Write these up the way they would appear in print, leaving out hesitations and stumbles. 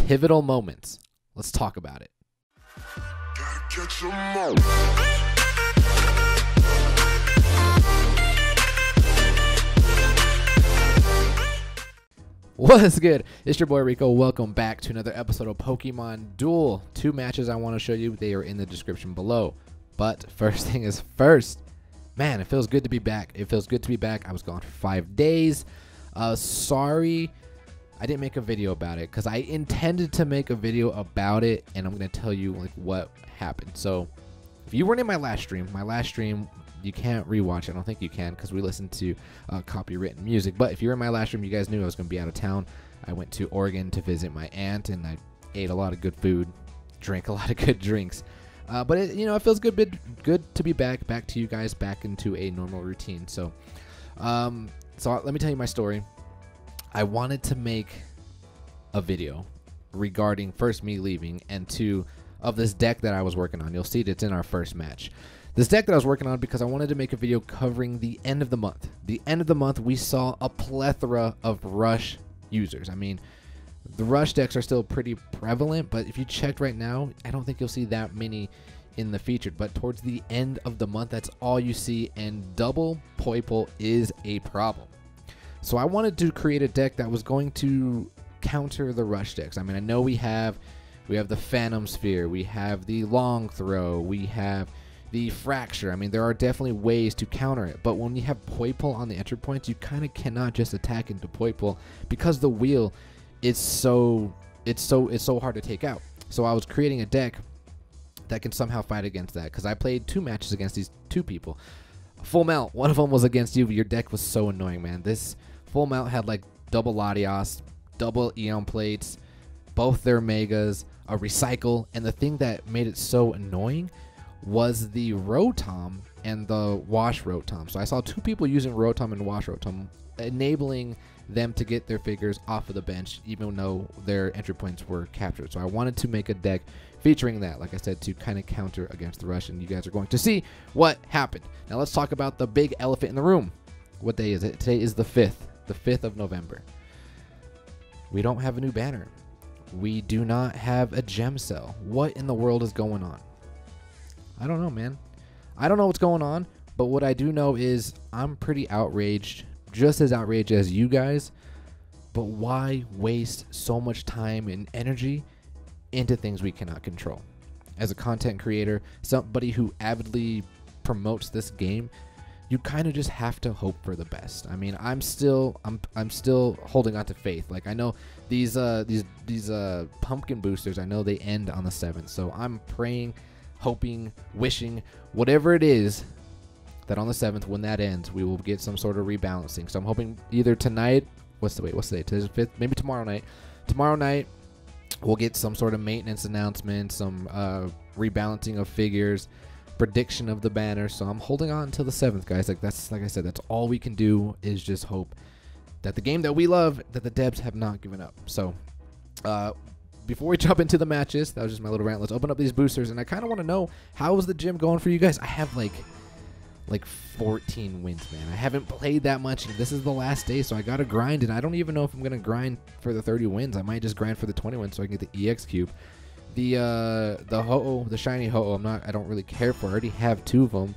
pivotal moments. Let's talk about it. What's good? It's your boy Rico. Welcome back to another episode of Pokemon Duel. 2 matches I want to show you. They are in the description below. But first thing is first. Man, it feels good to be back. It feels good to be back. I was gone for 5 days. Sorry I didn't make a video about it because I intended to make a video about it, and I'm going to tell you like what happened. So if you weren't in my last stream, you can't rewatch it. I don't think you can because we listened to copywritten music. But if you were in my last stream, you guys knew I was going to be out of town. I went to Oregon to visit my aunt, and I ate a lot of good food, drank a lot of good drinks. But it feels good to be back to you guys, back into a normal routine. So, let me tell you my story. I wanted to make a video regarding first me leaving and 2 of this deck that I was working on. You'll see it's in our first match. This deck that I was working on because I wanted to make a video covering the end of the month. The end of the month, we saw a plethora of Rush users. I mean, the Rush decks are still pretty prevalent, but if you checked right now, I don't think you'll see that many in the featured. But towards the end of the month, that's all you see, and double Poipole is a problem. So I wanted to create a deck that was going to counter the Rush decks. I mean, I know we have the Phantom Sphere, we have the Long Throw, we have the Fracture. I mean, there are definitely ways to counter it, but when you have Poipole on the entry points, you kind of cannot just attack into Poipole because the wheel is so hard to take out. So I was creating a deck that can somehow fight against that because I played 2 matches against these 2 people. Full Melt, one of them was against you. Your deck was so annoying, man. This Full Melt had like double Latios, double Eon Plates, both their Megas, a Recycle, and the thing that made it so annoying was the Rotom and the Wash Rotom. So I saw 2 people using Rotom and Wash Rotom, enabling them to get their figures off of the bench even though their entry points were captured. So I wanted to make a deck featuring that, like I said, to kind of counter against the Rush, and you guys are going to see what happened. Now let's talk about the big elephant in the room. What day is it? Today is the 5th of November. We don't have a new banner. We do not have a gem cell. What in the world is going on? I don't know, man. I don't know what's going on, but what I do know is I'm pretty outraged, just as outraged as you guys. But why waste so much time and energy into things we cannot control? As a content creator, somebody who avidly promotes this game, you kind of just have to hope for the best. I mean, I'm still holding on to faith. Like, I know these pumpkin boosters, I know they end on the 7th, so I'm praying, hoping, wishing, whatever it is, that on the 7th, when that ends, we will get some sort of rebalancing. So I'm hoping either tonight, what's the day? Today's the 5th, maybe tomorrow night, we'll get some sort of maintenance announcement, some rebalancing of figures, prediction of the banner. So I'm holding on until the 7th, guys. Like I said, that's all we can do is just hope that the game that we love, that the devs have not given up. So before we jump into the matches, that was just my little rant. Let's open up these boosters, and I kind of want to know, how is the gym going for you guys? I have like 14 wins, man. I haven't played that much, and this is the last day, so I gotta grind, and I don't even know if I'm gonna grind for the 30 wins. I might just grind for the 20 wins so I can get the EX cube. The Ho-Oh, the shiny Ho-Oh, I don't really care for. I already have 2 of them.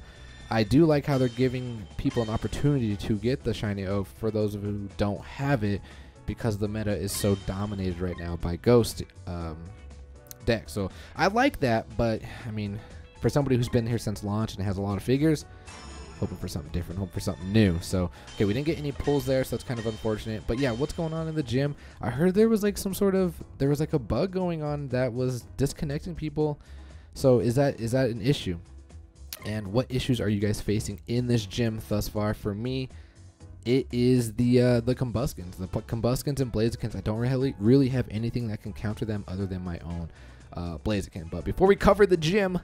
I do like how they're giving people an opportunity to get the shiny O for those of you who don't have it, because the meta is so dominated right now by Ghost decks. So I like that, but I mean, for somebody who's been here since launch and has a lot of figures, hoping for something different, hoping for something new. So, okay, we didn't get any pulls there, so that's kind of unfortunate. But yeah, what's going on in the gym? I heard there was like a bug going on that was disconnecting people. So is that an issue? And what issues are you guys facing in this gym thus far? For me, it is the Combustions. The Combustions and Blazikins. I don't really have anything that can counter them other than my own Blaziken. But before we cover the gym,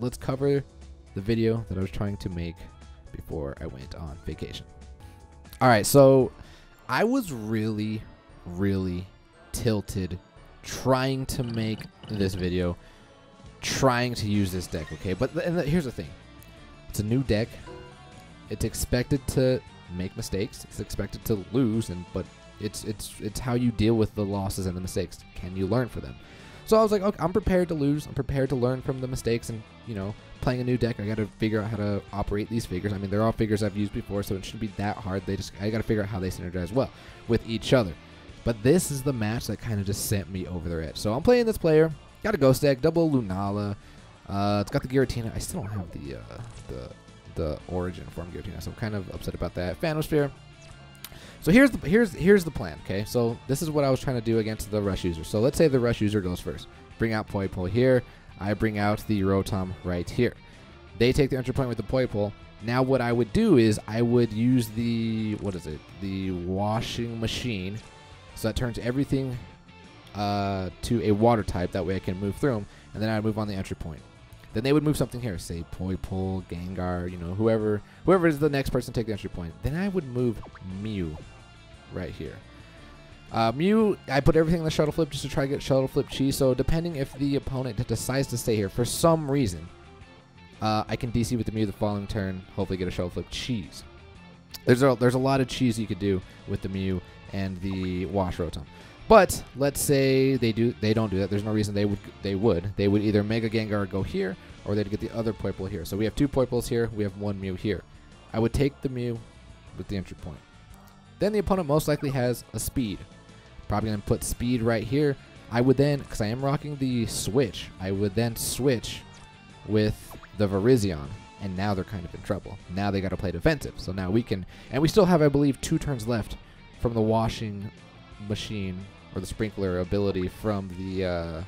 let's cover the video that I was trying to make before I went on vacation. All right, so I was really tilted trying to make this video, trying to use this deck, okay? But here's the thing. It's a new deck. It's expected to make mistakes. It's expected to lose, but It's how you deal with the losses and the mistakes. Can you learn from them? So I was like, okay, I'm prepared to lose. I'm prepared to learn from the mistakes, and playing a new deck, I got to figure out how to operate these figures. I mean, they're all figures I've used before, so it shouldn't be that hard. I got to figure out how they synergize well with each other. But this is the match that kind of just sent me over the edge. So I'm playing this player. Got a Ghost deck, double Lunala. It's got the Giratina. I still don't have the origin form Giratina, so I'm kind of upset about that. Phanosphere. So here's the plan, okay? So this is what I was trying to do against the Rush user. So let's say the Rush user goes first. Bring out Poipole here. I bring out the Rotom right here. They take the entry point with the Poipole. Now what I would do is I would use the washing machine. So that turns everything to a water type. That way I can move through them. And then I move on the entry point. Then they would move something here, say Poipole, Gengar, whoever is the next person to take the entry point. Then I would move Mew right here. Mew, I put everything in the Shuttle Flip just to try to get Shuttle Flip Cheese. So depending if the opponent decides to stay here for some reason, I can DC with the Mew the following turn, hopefully get a Shuttle Flip Cheese. There's a lot of cheese you could do with the Mew and the Wash Rotom. But let's say they don't do that. There's no reason they would. They would either Mega Gengar go here, or they'd get the other Poipole here. So we have two Poipoles here. We have one Mew here. I would take the Mew with the entry point. Then the opponent most likely has a Speed. Probably going to put Speed right here. I would then, because I am rocking the Switch, I would then switch with the Virizion. And now they're kind of in trouble. Now they got to play defensive. So now we can, and we still have, I believe, 2 turns left from the washing machine, or the sprinkler ability from the,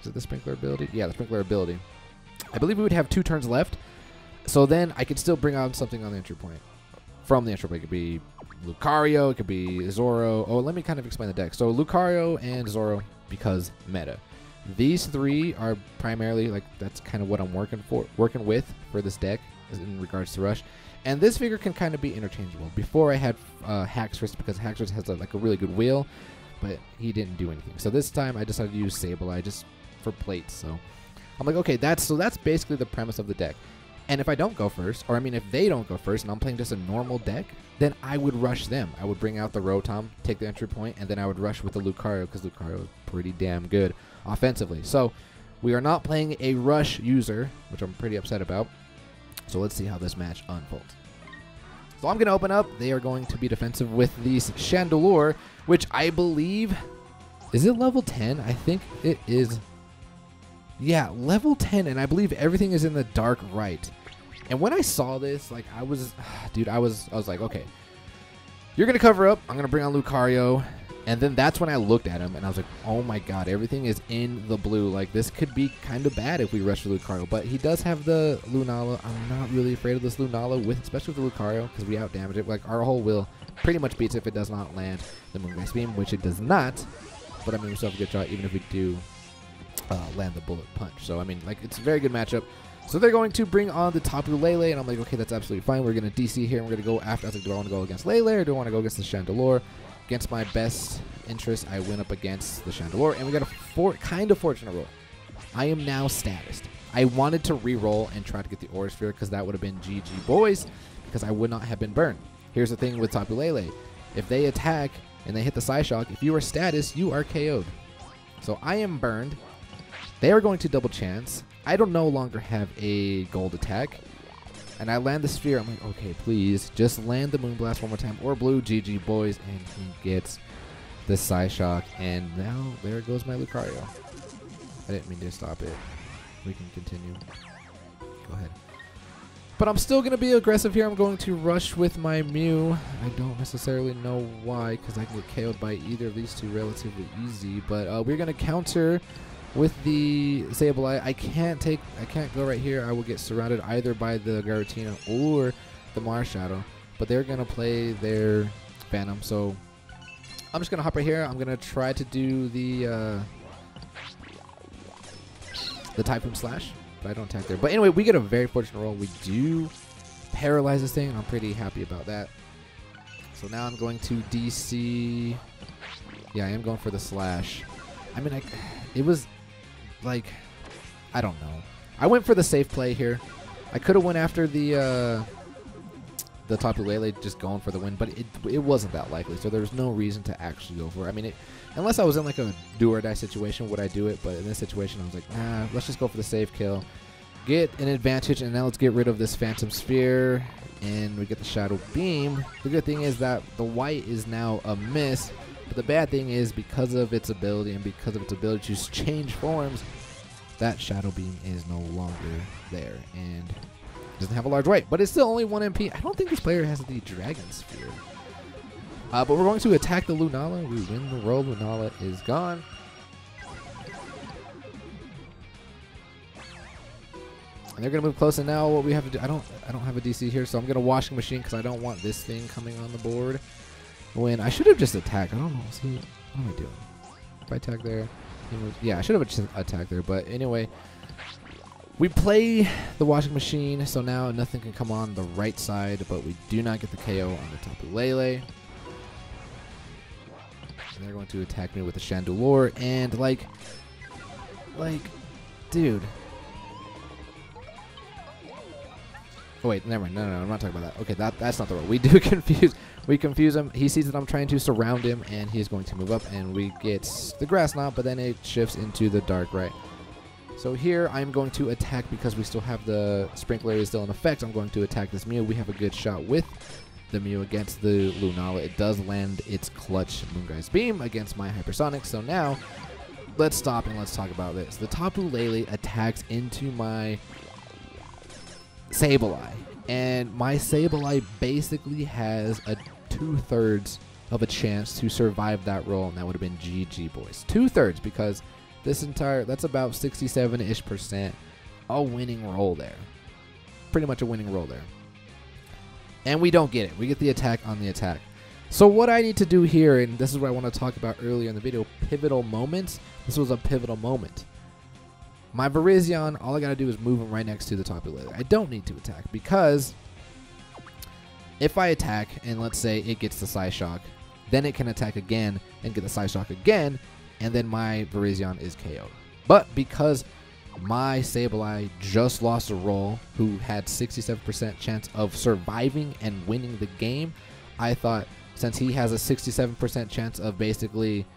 is it the sprinkler ability? Yeah, the sprinkler ability. I believe we would have 2 turns left. So then I could still bring on something on the entry point. From the entry point, it could be Lucario, it could be Zoro. Oh, let me kind of explain the deck. So Lucario and Zoro, because meta. These 3 are primarily, like, that's kind of what I'm working with for this deck in regards to Rush. And this figure can kind of be interchangeable. Before I had Haxorus, because Haxorus has a really good wheel, but he didn't do anything. So this time I decided to use Sableye just for plates. So I'm like, okay, that's basically the premise of the deck. And if I don't go first, or I mean if they don't go first and I'm playing just a normal deck, then I would rush them. I would bring out the Rotom, take the entry point, and then I would rush with the Lucario, because Lucario is pretty damn good offensively. So we are not playing a Rush user, which I'm pretty upset about. So let's see how this match unfolds. So I'm going to open up. They are going to be defensive with these Chandelure, which I believe, is it level 10? I think it is. Yeah, level 10, and I believe everything is in the dark right. And when I saw this, like, I was like, okay, you're going to cover up. I'm going to bring on Lucario. And then that's when I looked at him, and I was like, oh my god, everything is in the blue. Like, this could be kind of bad if we rush for Lucario. But he does have the Lunala. I'm not really afraid of this Lunala, especially with the Lucario, because we outdamage it. Like, our whole will pretty much beats it if it does not land the Moonlight Beam, which it does not. But I mean, we still have a good shot, even if we do land the Bullet Punch. So, I mean, like, it's a very good matchup. So they're going to bring on the Tapu Lele, and I'm like, okay, that's absolutely fine. We're going to DC here, and we're going to go after. I was like, do I want to go against Lele, or do I want to go against the Chandelure? Against my best interest, I went up against the Chandelure, and we got a kind of fortunate roll. I am now statused. I wanted to re-roll and try to get the Aura Sphere, because that would have been GG boys, because I would not have been burned. Here's the thing with Tapu Lele. If they attack and they hit the Psyshock, if you are status, you are KO'd. So I am burned. They are going to double chance. I don't no longer have a gold attack. And I land the sphere. I'm like, okay, please, just land the Moonblast one more time. Or blue, GG boys. And he gets the Psyshock. And now, there goes my Lucario. I didn't mean to stop it. We can continue. Go ahead. But I'm still going to be aggressive here. I'm going to rush with my Mew. I don't necessarily know why, because I can get KO'd by either of these two relatively easy. But we're going to counter with the Sableye. I can't go right here. I will get surrounded either by the Giratina or the Marshadow. But they're going to play their Phantom. So I'm just going to hop right here. I'm going to try to do the Typhoon Slash. But I don't attack there. But anyway, we get a very fortunate roll. We do paralyze this thing, and I'm pretty happy about that. So now I'm going to DC. Yeah, I am going for the Slash. I mean, it was like, I don't know. I went for the safe play here. I could have went after the the Tapu Lele just going for the win, but it wasn't that likely, so there's no reason to actually go for it. I mean, unless I was in like a do or die situation, would I do it? But in this situation, I was like, nah, let's just go for the safe kill, get an advantage, and now let's get rid of this Phantom Sphere, and we get the Shadow Beam. The good thing is that the white is now a miss, but the bad thing is because of its ability and because of its ability to change forms, that Shadow Beam is no longer there, and doesn't have a large weight, but it's still only 1 MP. I don't think this player has the Dragon Sphere. But we're going to attack the Lunala. We win the roll. Lunala is gone. And they're gonna move close. And now what we have to do? I don't have a DC here, so I'm gonna Washing Machine because I don't want this thing coming on the board. When I should have just attacked. I don't know. See, what am I doing? If I attack there, yeah, I should have just attacked there. But anyway. We play the Washing Machine, so now nothing can come on the right side, but we do not get the KO on the Tapu Lele. And they're going to attack me with the Chandelure, and like, dude. Oh wait, never mind. No, I'm not talking about that. Okay, that's not the role. We do confuse. We confuse him. He sees that I'm trying to surround him, and he's going to move up, and we get the Grass Knot, but then it shifts into the Dark Right. So here I'm going to attack because we still have the Sprinkler is still in effect. I'm going to attack this Mew. We have a good shot with the Mew against the Lunala. It does land its clutch Moongeist Beam against my Hypersonic. So now let's stop and let's talk about this. The Tapu Lele attacks into my Sableye, and my Sableye basically has a 2/3 of a chance to survive that roll, and that would have been GG, boys. 2/3, because that's about 67-ish% a winning roll there. Pretty much a winning roll there. And we don't get it. We get the attack on the attack. So what I need to do here, and this is what I want to talk about earlier in the video, pivotal moments. This was a pivotal moment. My Virizion, all I got to do is move him right next to the Tapu Lele. I don't need to attack, because if I attack, and let's say it gets the Psyshock, then it can attack again and get the Psyshock again, and then my Virizion is KO'd. But because my Sableye just lost a roll who had 67% chance of surviving and winning the game, I thought since he has a 67% chance of basically,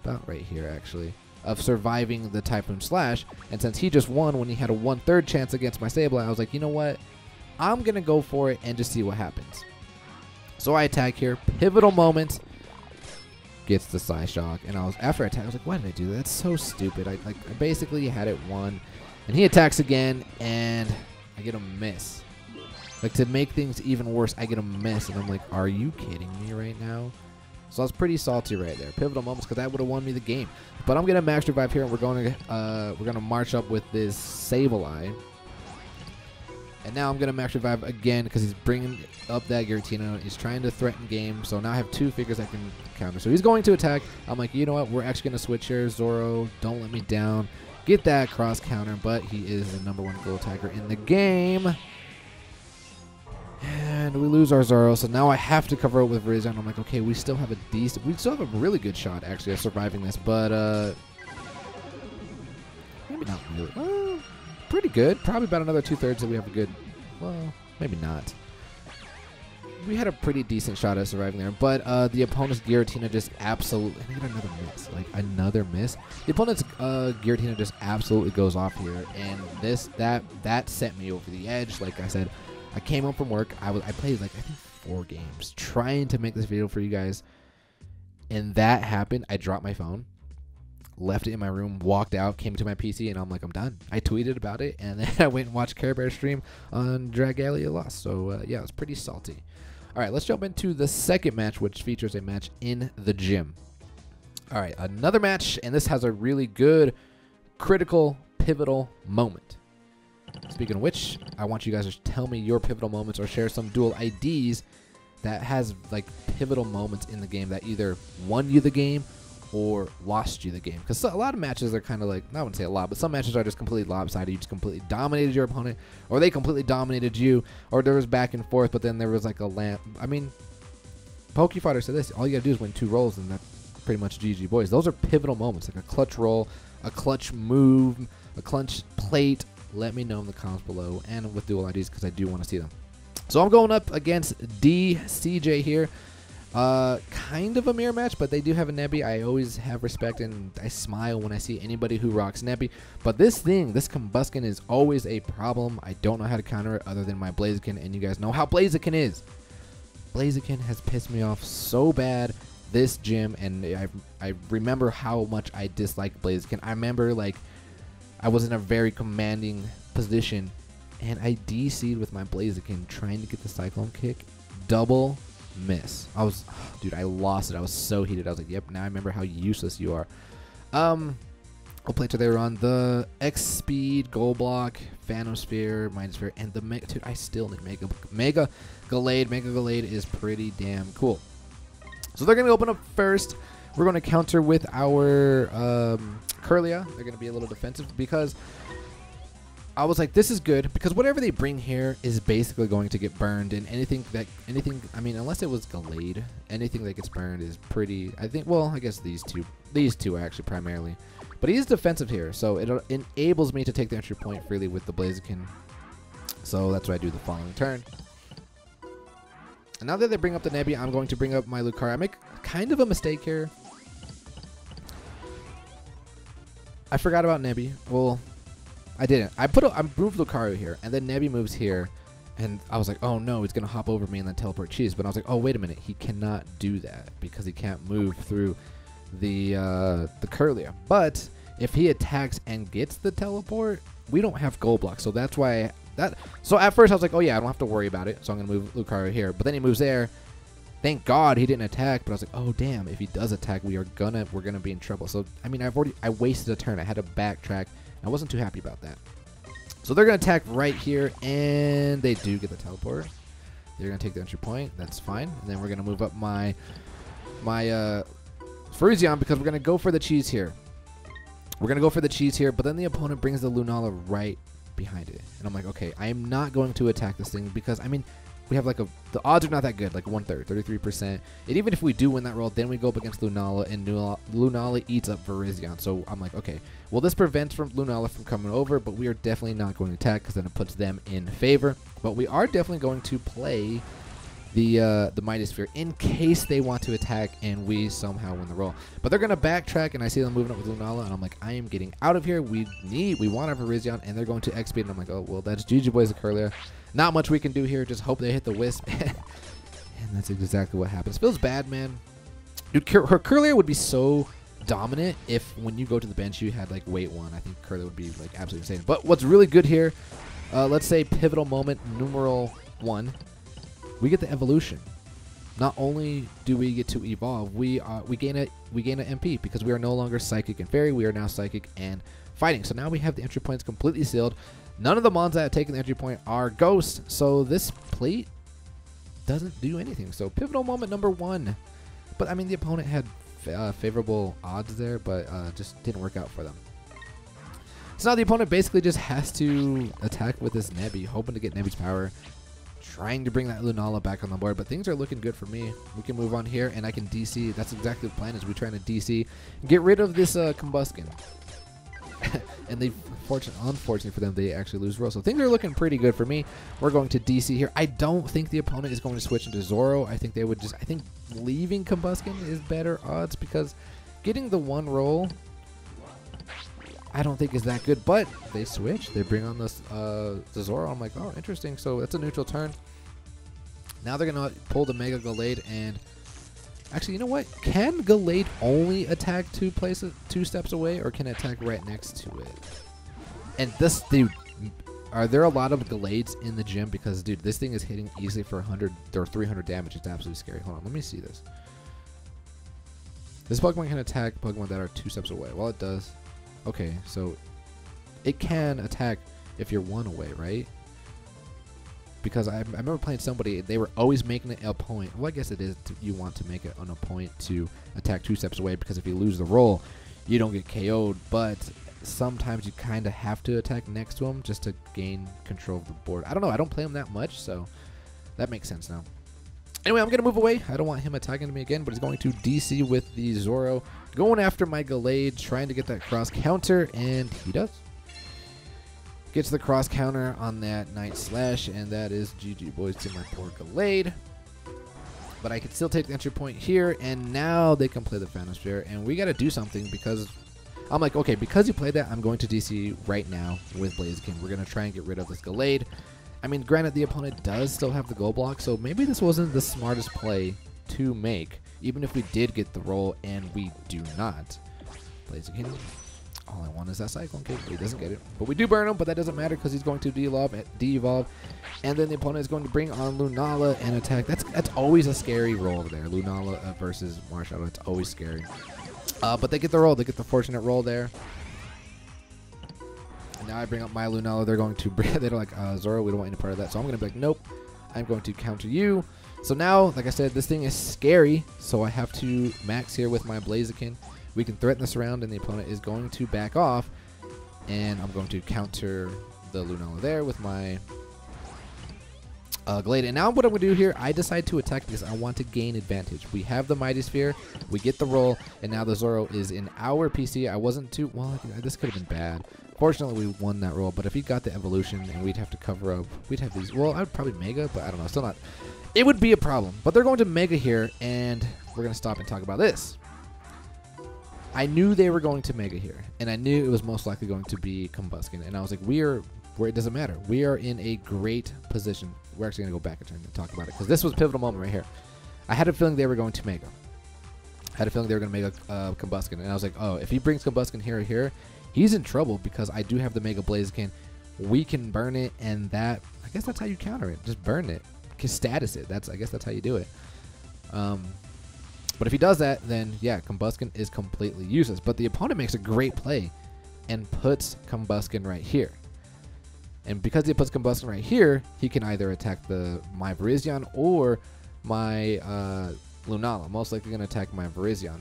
about right here actually, of surviving the Typhoon Slash, and since he just won when he had a 1/3 chance against my Sableye, I was like, you know what? I'm going to go for it and just see what happens. So I attack here. Pivotal moment. Gets the Psyshock, and after I attack, I was like, why did I do that? That's so stupid. I basically had it won, and he attacks again, and I get a miss. Like, to make things even worse, I get a miss, and I'm like, are you kidding me right now? So I was pretty salty right there. Pivotal moments, because that would have won me the game. But I'm gonna max revive here, and we're gonna march up with this Sableye. And now I'm going to max revive again because he's bringing up that Giratina. He's trying to threaten game. So now I have 2 figures I can counter. So he's going to attack. I'm like, you know what? We're actually going to switch here. Zoro, don't let me down. Get that cross counter. But he is the #1 goal attacker in the game. And we lose our Zoro. So now I have to cover it with Virizion. I'm like, okay, we still have a really good shot actually of surviving this. But maybe not really. Pretty good. Probably about another 2/3 that we have a good, well, maybe not. We had a pretty decent shot at surviving there, but the opponent's Giratina just absolutely, I get another miss, like another miss. The opponent's Giratina just absolutely goes off here, and that sent me over the edge. Like I said, I came home from work. I played like I think 4 games trying to make this video for you guys, and that happened. I dropped my phone. Left it in my room, walked out, came to my PC, and I'm like, I'm done. I tweeted about it, and then I went and watched Care Bear stream on Dragalia Lost. So, yeah, it was pretty salty. All right, let's jump into the second match, which features a match in the gym. All right, another match, and this has a really good, critical, pivotal moment. Speaking of which, I want you guys to tell me your pivotal moments or share some duel IDs that has, like, pivotal moments in the game that either won you the game or lost you the game, because a lot of matches are kind of like, I wouldn't say a lot, but some matches are just completely lopsided. You just completely dominated your opponent, or they completely dominated you, or there was back and forth, but then there was like a lamp. I mean, Pokefighter said this, all you gotta do is win 2 rolls, and that's pretty much GG, boys. Those are pivotal moments, like a clutch roll, a clutch move, a clutch plate. Let me know in the comments below, and with duel IDs, because I do want to see them. So I'm going up against DCJ here. Kind of a mirror match, but they do have a Nebby. I always have respect and I smile when I see anybody who rocks Nebby. But this Combuskin is always a problem. I don't know how to counter it other than my Blaziken, and you guys know how Blaziken is. Blaziken has pissed me off so bad this gym, and I remember how much I disliked Blaziken. I remember, like, I was in a very commanding position, and I DC'd with my Blaziken trying to get the Cyclone kick. Double miss. Dude, I lost it. I was so heated. I was like, yep, now I remember how useless you are. We'll play till they were on the X Speed, Gold Block, Phantom Sphere, Mind Sphere, and the Mega. Dude, I still need Mega Gallade. Mega Gallade is pretty damn cool. So they're gonna open up first. We're gonna counter with our Kirlia. They're gonna be a little defensive because I was like, this is good because whatever they bring here is basically going to get burned, and anything, I mean, unless it was Gallade, anything that gets burned is pretty, I think, well, I guess these two actually primarily. But he's defensive here, so it enables me to take the entry point freely with the Blaziken. So that's what I do the following turn. And now that they bring up the Nebby, I'm going to bring up my Lucario. I make kind of a mistake here. I forgot about Nebby. Well, I didn't. I moved Lucario here, and then Nebby moves here, and I was like, oh no, he's gonna hop over me and then teleport cheese. But I was like, oh wait a minute, he cannot do that because he can't move through the Kirlia. But if he attacks and gets the teleport, we don't have Gold Block, so that's why So at first I was like, oh yeah, I don't have to worry about it, so I'm gonna move Lucario here. But then he moves there. Thank God he didn't attack, but I was like, oh damn, if he does attack, we're gonna be in trouble. So I mean, I wasted a turn. I had to backtrack. I wasn't too happy about that. So they're gonna attack right here, and they do get the teleport. They're gonna take the entry point. That's fine. And then we're gonna move up my Fruzzion because we're gonna go for the cheese here. But then the opponent brings the Lunala right behind it, and I'm like, okay, I am not going to attack this thing because I mean, we have like the odds are not that good, like 1/3, 33%. And even if we do win that roll, then we go up against Lunala, and Lunala eats up Virizion. So I'm like, okay, well, this prevents Lunala from coming over, but we are definitely not going to attack because then it puts them in favor. But we are definitely going to play the Mighty Sphere in case they want to attack and we somehow win the roll. But they're going to backtrack, and I see them moving up with Lunala, and I'm like, I am getting out of here. We want our Virizion, and they're going to X-Speed, and I'm like, oh, well, that's GG Boys of Kirlia. Not much we can do here. Just hope they hit the Wisp. And that's exactly what happens. Feels bad, man. Dude, her Kirlia would be so dominant if when you go to the bench you had like weight 1. I think Kirlia would be like absolutely insane. But what's really good here, let's say pivotal moment numeral 1, we get the evolution. Not only do we get to evolve, we gain a MP because we are no longer Psychic and Fairy. We are now Psychic and Fighting. So now we have the entry points completely sealed. None of the mons that have taken the entry point are ghosts, so this plate doesn't do anything. So pivotal moment number 1. But I mean, the opponent had favorable odds there, but just didn't work out for them. So now the opponent basically just has to attack with this Nebby, hoping to get Nebby's power, trying to bring that Lunala back on the board. But things are looking good for me. We can move on here, and I can DC. That's exactly the plan, is we're trying to DC, get rid of this Combuskin. And they, unfortunately for them, they actually lose roll. So things are looking pretty good for me. We're going to DC here. I don't think the opponent is going to switch into Zoro. I think they would just, I think leaving Combuskin is better odds because getting the 1 roll, I don't think is that good. But they switch. They bring on this the Zoro. I'm like, oh, interesting. So that's a neutral turn. Now they're going to pull the Mega Gallade, and actually, you know what? Can Gallade only attack 2 steps away, or can it attack right next to it? And this, dude, are there a lot of Gallades in the gym? Because, dude, this thing is hitting easily for 100 or 300 damage. It's absolutely scary. Hold on, let me see this. This Pokemon can attack Pokemon that are 2 steps away. Well, it does. Okay, so it can attack if you're 1 away, right? Because I remember playing somebody, they were always making it a point. Well, I guess it is, you want to make it on a point to attack 2 steps away, because if you lose the roll, you don't get KO'd. But sometimes you kind of have to attack next to him just to gain control of the board. I don't know. I don't play him that much, so that makes sense now. Anyway, I'm going to move away. I don't want him attacking me again, but he's going to DC with the Zoro. Going after my Gallade, trying to get that cross counter, and he does. Gets the cross counter on that Night Slash, and that is GG boys to my poor Gallade. But I can still take the entry point here, and now they can play the Phantom Sphere, and we got to do something because I'm like, okay, because you played that, I'm going to DC right now with Blaziken. We're going to try and get rid of this Gallade. I mean, granted, the opponent does still have the gold block, so maybe this wasn't the smartest play to make, even if we did get the roll, and we do not. Blaziken. All I want is that Cyclone Kick. He doesn't get it. But we do burn him, but that doesn't matter because he's going to de-evolve. And then the opponent is going to bring on Lunala and attack. That's always a scary roll there. Lunala versus Marshadow. It's always scary. But they get the roll. They get the fortunate roll there. And now I bring up my Lunala. They're going to bring, they're like, Zoro, we don't want any part of that. So I'm going to be like, nope. I'm going to counter you. So now, like I said, this thing is scary. So I have to max here with my Blaziken. We can threaten this round, and the opponent is going to back off. And I'm going to counter the Lunala there with my Glade. And now what I'm going to do here, I decide to attack because I want to gain advantage. We have the Mighty Sphere. We get the roll. And now the Zoro is in our PC. I wasn't too... Well, this could have been bad. Fortunately, we won that roll. But if he got the evolution and we'd have to cover up... We'd have these... Well, I would probably Mega, but I don't know. Still not... It would be a problem. But they're going to Mega here. And we're going to stop and talk about this. I knew they were going to Mega here, and I knew it was most likely going to be Combusken, and I was like, where it doesn't matter. We are in a great position. We're actually going to go back a turn and talk about it, because this was a pivotal moment right here. I had a feeling they were going to Mega. I had a feeling they were going to Mega Combusken, and I was like, oh, if he brings Combusken here or here, he's in trouble, because I do have the Mega Blaziken. We can burn it, and that, I guess that's how you counter it. Just burn it. Status it. I guess that's how you do it. But if he does that, then yeah, Combusken is completely useless. But the opponent makes a great play and puts Combusken right here. And because he puts Combusken right here, he can either attack my Virizion or my Lunala. Most likely going to attack my Virizion.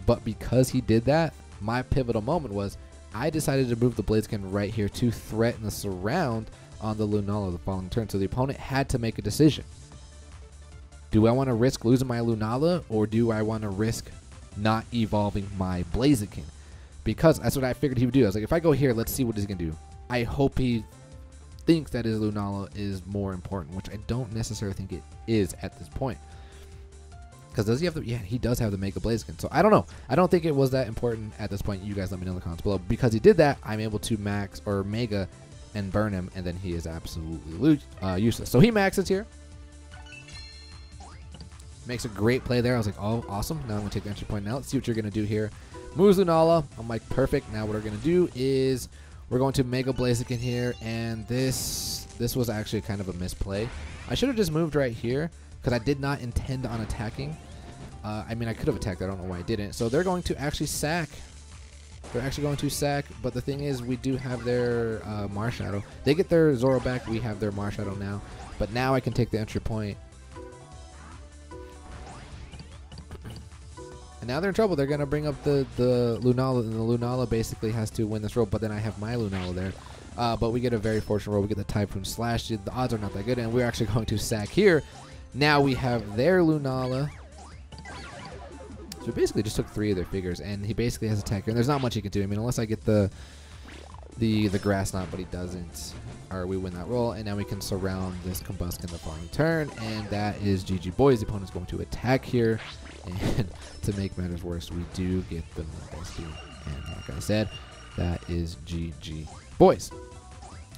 But because he did that, my pivotal moment was I decided to move the Blaziken right here to threaten the surround on the Lunala the following turn. So the opponent had to make a decision. Do I want to risk losing my Lunala, or do I want to risk not evolving my Blaziken? Because that's what I figured he would do. I was like, if I go here, let's see what he's going to do. I hope he thinks that his Lunala is more important, which I don't necessarily think it is at this point. Because does he have the... Yeah, he does have the Mega Blaziken. So I don't know. I don't think it was that important at this point. You guys let me know in the comments below. Because he did that, I'm able to max or Mega and burn him, and then he is absolutely useless. So he maxes here. Makes a great play there. I was like, oh, awesome. Now I'm going to take the entry point now. Let's see what you're going to do here. Moves Lunala. I'm like, perfect. Now what we're going to do is we're going to Mega Blaziken here. And this was actually kind of a misplay. I should have just moved right here because I did not intend on attacking. I mean, I could have attacked. I don't know why I didn't. So they're going to actually sack. They're actually going to sack. But the thing is, we do have their Marshadow. They get their Zoro back. We have their Marshadow now. But now I can take the entry point. Now they're in trouble. They're going to bring up the Lunala, and the Lunala basically has to win this roll, but then I have my Lunala there. But we get a very fortunate roll. We get the Typhoon Slash. The odds are not that good, and we're actually going to sack here. Now we have their Lunala. So we basically just took 3 of their figures, and he basically has attack here. And there's not much he can do. I mean, unless I get the Grass Knot, but he doesn't. Or we win that roll, and now we can surround this Combusken the following turn, and that is GG boys. The opponent's going to attack here. And to make matters worse, we do get the Mega Sphere. And like I said, that is GG boys.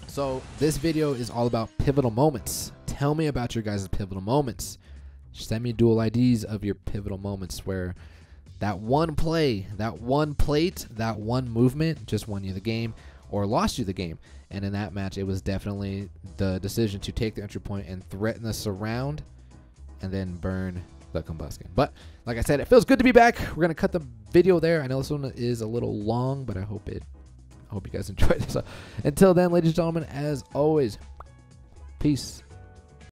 So this video is all about pivotal moments. Tell me about your guys' pivotal moments. Send me dual IDs of your pivotal moments where that one play, that one plate, that one movement just won you the game or lost you the game. And in that match, it was definitely the decision to take the entry point and threaten the surround and then burn the Combusken. But like I said, it feels good to be back. We're gonna cut the video there. I know this one is a little long, but I hope you guys enjoyed this. So until then, ladies and gentlemen, as always, peace.